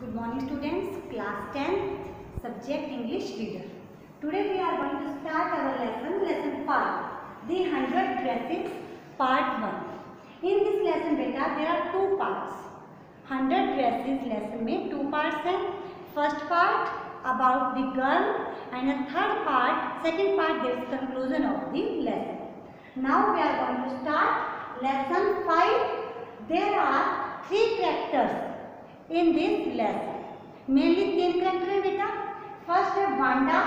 Good morning students, class 10, subject English reader. Today we are going to start our lesson 5, the 100 dresses, part 1. In this lesson beta, there are two parts. 100 dresses lesson में two parts हैं. First part about the girl and the second part there is conclusion of the lesson. Now we are going to start lesson 5. There are 3 characters in this lesson. Mainly 3 characters है बेटा. First है Wanda.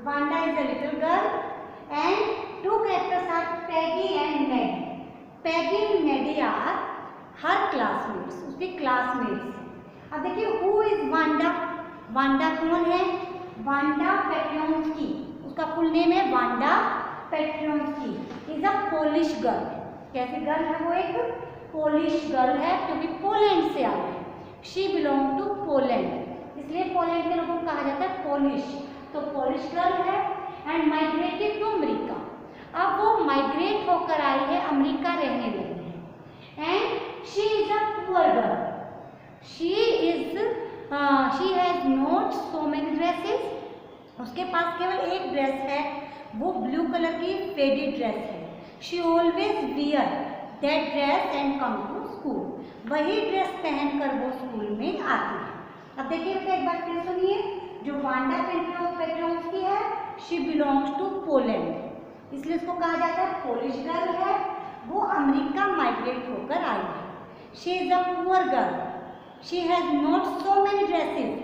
Wanda is a little girl and 2 characters are Peggy and Maddie. Peggy and Maddie are her classmates. उसकी classmates. अब देखिए who is Wanda? Wanda कौन है? Wanda Petronsky. उसका full name है Wanda Petronsky. Is a Polish girl. कैसी girl है वो? एक पोलिश गर्ल है क्योंकि पोलैंड से आई है. शी बिलोंग टू पोलैंड, इसलिए पोलैंड के लोगों को कहा जाता है पोलिश. तो पोलिश गर्ल है एंड माइग्रेटेड टू अमेरिका. अब वो माइग्रेट होकर आई है, अमेरिका रहने लगी है. And she is a poor girl. She has not so many dresses. उसके पास केवल एक ड्रेस है, वो ब्लू कलर की फेडेड ड्रेस है. She always wear that dress and come to school. वही ड्रेस पहनकर वो स्कूल में आती है. अब देखिए बेटा एक बार फिर सुनिए. जो वांडा पेट्रोन्स्की है, शी बिलोंग्स टू पोलैंड, इसलिए उसको कहा जाता है पोलिश गर्ल है. वो अमेरिका माइग्रेट होकर आई है. She is a poor girl. She has not so many dresses.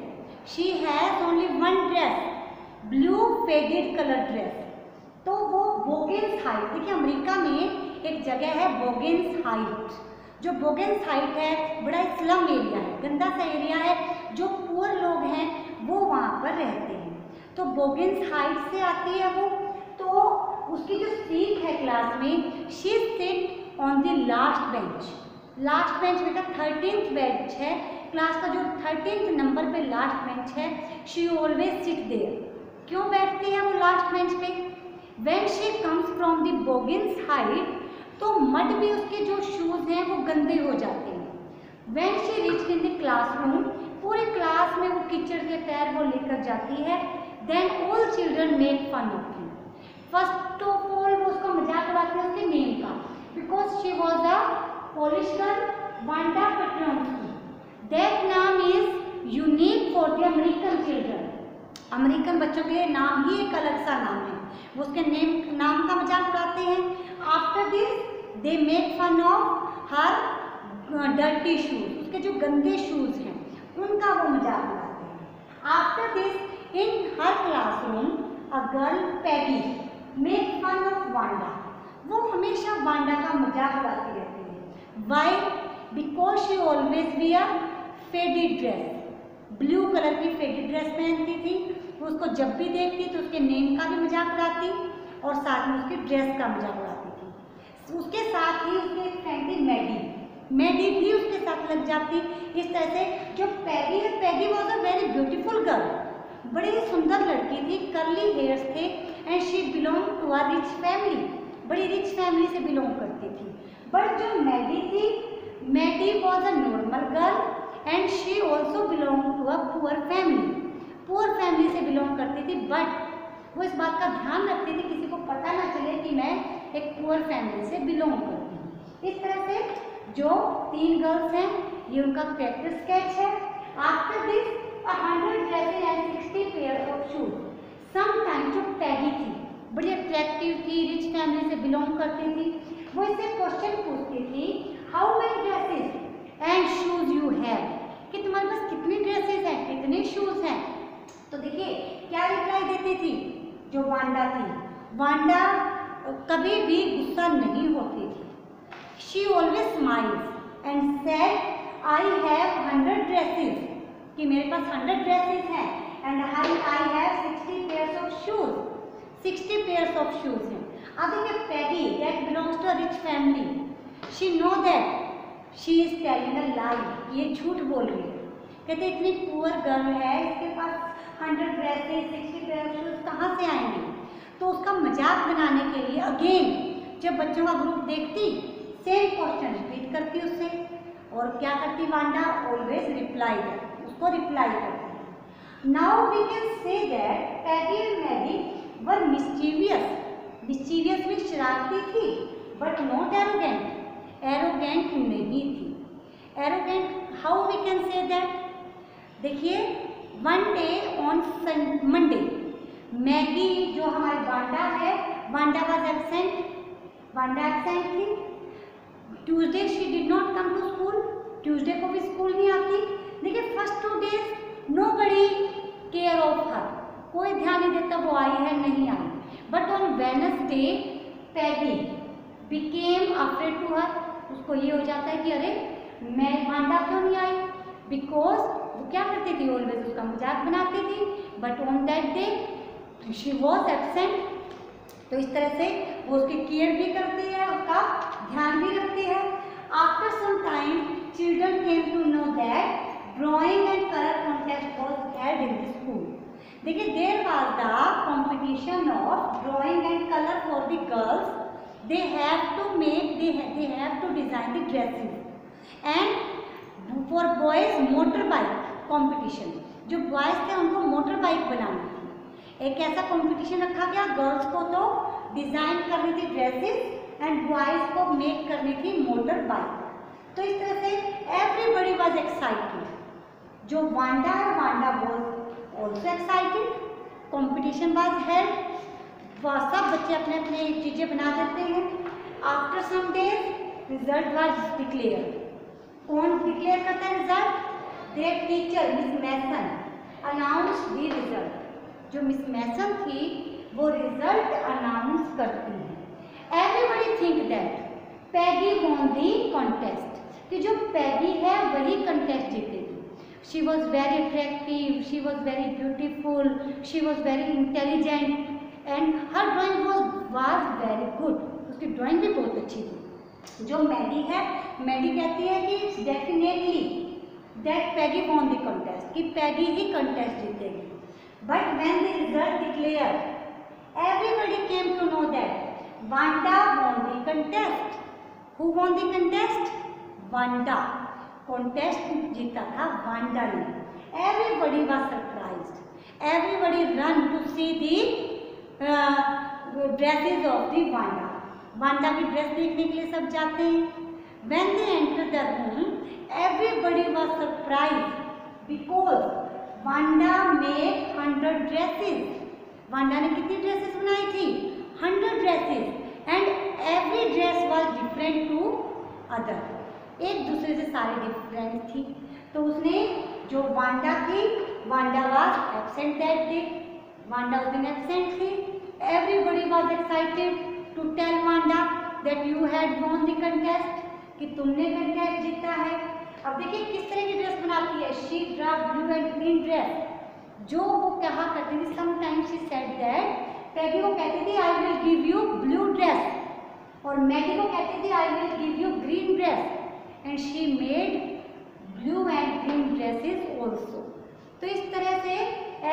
She has only one dress, blue faded colour dress. तो वो बोगेन्स हाइट, देखिए अमेरिका में एक जगह है बोगेन्स हाइट. जो बोगेन्स हाइट है बड़ा स्लम एरिया है, गंदा सा एरिया है. जो पुअर लोग हैं वो वहाँ पर रहते हैं. तो बोगेन्स हाइट से आती है वो. तो उसकी जो सीट है क्लास में, she sit on the last bench. Last bench बेटा 13th बेंच है. क्लास का जो 13th नंबर पे लास्ट बेंच है, शी ऑलवेज सिट देयर. क्यों बैठती है वो लास्ट बेंच पे? When she comes from the Boggins Heights, तो मड भी उसके जो शूज हैं वो गंदे हो जाते हैं. When she reached in the classroom, पूरे क्लास में वो कीचड़ के पैर वो लेकर जाती है. Then all children make fun of him. First of all वो उसका मजाक उड़ाते हैं उसके नेम का, because she was a Polish girl Wanda Petronski. That नाम is unique for the American children. American बच्चों के लिए नाम ही एक अलग सा नाम है. वो उसके नाम का मजाक उड़ाते हैं. After this they make fun of her dirty shoes. उसके जो गंदे शूज हैं उनका वो मजाक उड़ाते हैं. After this in her classroom a girl Peggy make fun of Wanda. वो हमेशा वांडा का मजाक उड़ाती रहती है. Why? Because she always wear faded dress. Blue colour की फेडेड ड्रेस पहनती थी. वो उसको जब भी देखती तो उसके नेम का भी मजाक उड़ाती और साथ में उसकी ड्रेस का मजाक उड़ाती थी. उसके साथ ही उसकी एक फ्रेंड थी मैडी. मैडी भी उसके साथ लग जाती. इस तरह से जो पैगी है, Peggy was a very beautiful girl. बड़ी सुंदर लड़की थी, कर्ली हेयर्स थे and she belong to a rich family. बड़ी रिच फैमिली से बिलोंग करती थी. बट जो मैडी थी, Maddie was a normal girl and she also belong to a poor family. Poor family से बिलोंग करती थी, बट वो इस बात का ध्यान रखती थी किसी को पता ना चले कि मैं एक पुअर फैमिली से बिलोंग करती हूँ. इस तरह से जो 3 गर्ल्स हैं ये उनका कैरेक्टर स्केच है. After this 100 dresses and 60 pairs of shoes. Sometime जो पैगी थी बड़ी अट्रैक्टिव थी, रिच फैमिली से बिलोंग करती थी. वो इससे क्वेश्चन पूछती थी, how many dresses and shoes you have, कि तुम्हारे पास कितनी ड्रेसेस हैं, कितने शूज हैं. तो देखिए क्या रिप्लाई देती थी जो वांडा थी. वांडा कभी भी गुस्सा नहीं होती थी. She always smiles and said I have 100 dresses, कि मेरे पास 100 ड्रेसेस हैं. And I have 60 pairs of shoes. 60 pairs of shoes हैं. अब देखिए Peggy that belongs to a rich family, she know that she is telling a lie. ये झूठ बोल रही है. कहते इतनी पुअर गर्ल है, इसके पास 100 ड्रेसेस 60 पेयर ऑफ शूज कहाँ से आएंगे. तो उसका मजाक बनाने के लिए अगेन जब बच्चों का ग्रुप देखती, सेम क्वेश्चन रिपीट करती उससे. और क्या करती वांडा? Always reply. उसको रिप्लाई करते हैं। Now we can say that Peggy and Maddie were mischievous. Mischievous में शरारती थी, बट नॉट एरोगेंट। एरोगेंट नहीं थी। Arrogant how we can say that? देखिए, one day on Monday Maggie जो हमारी वांडा है, Wanda was absent, Wanda absent थी। Tuesday she did not come to school, Tuesday को भी स्कूल नहीं आती। देखिए, first 2 days nobody care of her, कोई ध्यान नहीं देता वो आई है नहीं आई। But on Wednesday Peggy became afraid to her, उसको ये हो जाता है कि अरे मैं वांडा क्यों नहीं आई, बिकॉज वो क्या करती थी, ऑलवेज उसका मजाक बनाती थी। But on that day she was absent. तो इस तरह से वो उसकी केयर भी करती है, उसका ध्यान भी रखती है। After some time children came to know that drawing and colour contest was held in the school. देखिए, there was the competition of drawing and colour for the girls. they have to design the dresses and for boys motor bike competition। जो boys थे उनको motor bike बनानी थी। एक ऐसा competition रखा गया, गर्ल्स को तो डिजाइन करनी थी ड्रेसेस एंड बॉयज को मेक करनी थी मोटर बाइक। तो इस तरह से एवरीबडी वाज एक्साइटेड। जो वांडा है, Wanda was also excited. Competition was held, सब बच्चे अपने अपने चीज़ें बना देते हैं। After some days result was declare. कौन डिक्लेयर करता है result? There teacher Miss Mason announce the result. जो मिस मैसन थी वो रिजल्ट अनाउंस करती है। Everybody think that Peggy won the contest, कि जो पैगी है वही कंटेस्ट जीतेगी। She was very attractive, she was very beautiful, she was very intelligent and her drawing was very good. उसकी ड्राइंग भी बहुत अच्छी थी। जो मैडी है, मैडी कहती है कि definitely that Peggy won the contest, कि पैगी ही कंटेस्ट जीतेगी। But when the result declare everybody came to know that Wanda won the contest. Who won the contest? Wanda. Contest जीता था वांडा ने। Everybody was surprised. Everybody run to see the dresses of the Wanda. Wanda की dress देखने के लिए सब जाते हैं। When they entered the room, everybody was surprised because Wanda made 100 dresses. Wanda ने कितनी ड्रेसेस बनाई थी? 100 dresses and every dress was different to other. एक दूसरे से सारी डिफरेंट थी। तो उसने जो वांडा थी, Wanda was absent that day. Wanda उस दिन एब्सेंट थी। Everybody was excited to tell Wanda that you had won the contest, कि तुमने कंटेस्ट जीता है। अब देखिए किस तरह की ड्रेस बनाती है। She draw blue and green dress। जो वो कहा करती थी, sometimes she said that, पैगी को कहती थी I will give you blue dress, और मैडी को कहती थी I will give you green dress, and she made blue and green dresses also। तो इस तरह से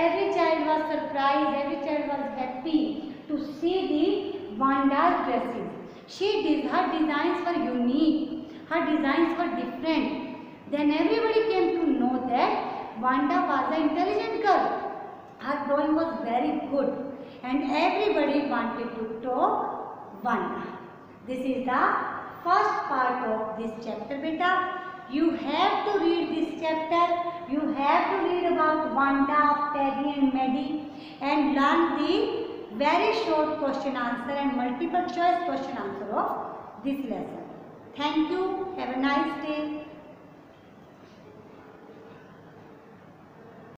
every child was surprised, every child was happy to see the Wanda's dresses. Her designs were unique, her designs were different. Then everybody came to know that Wanda was an intelligent girl. Her drawing was very good and everybody wanted to talk Wanda. This is the first part of this chapter, beta. You have to read this chapter. You have to read about Wanda, Peggy and Maddie and learn the very short question answer and multiple choice question answer of this lesson. Thank you. Have a nice day.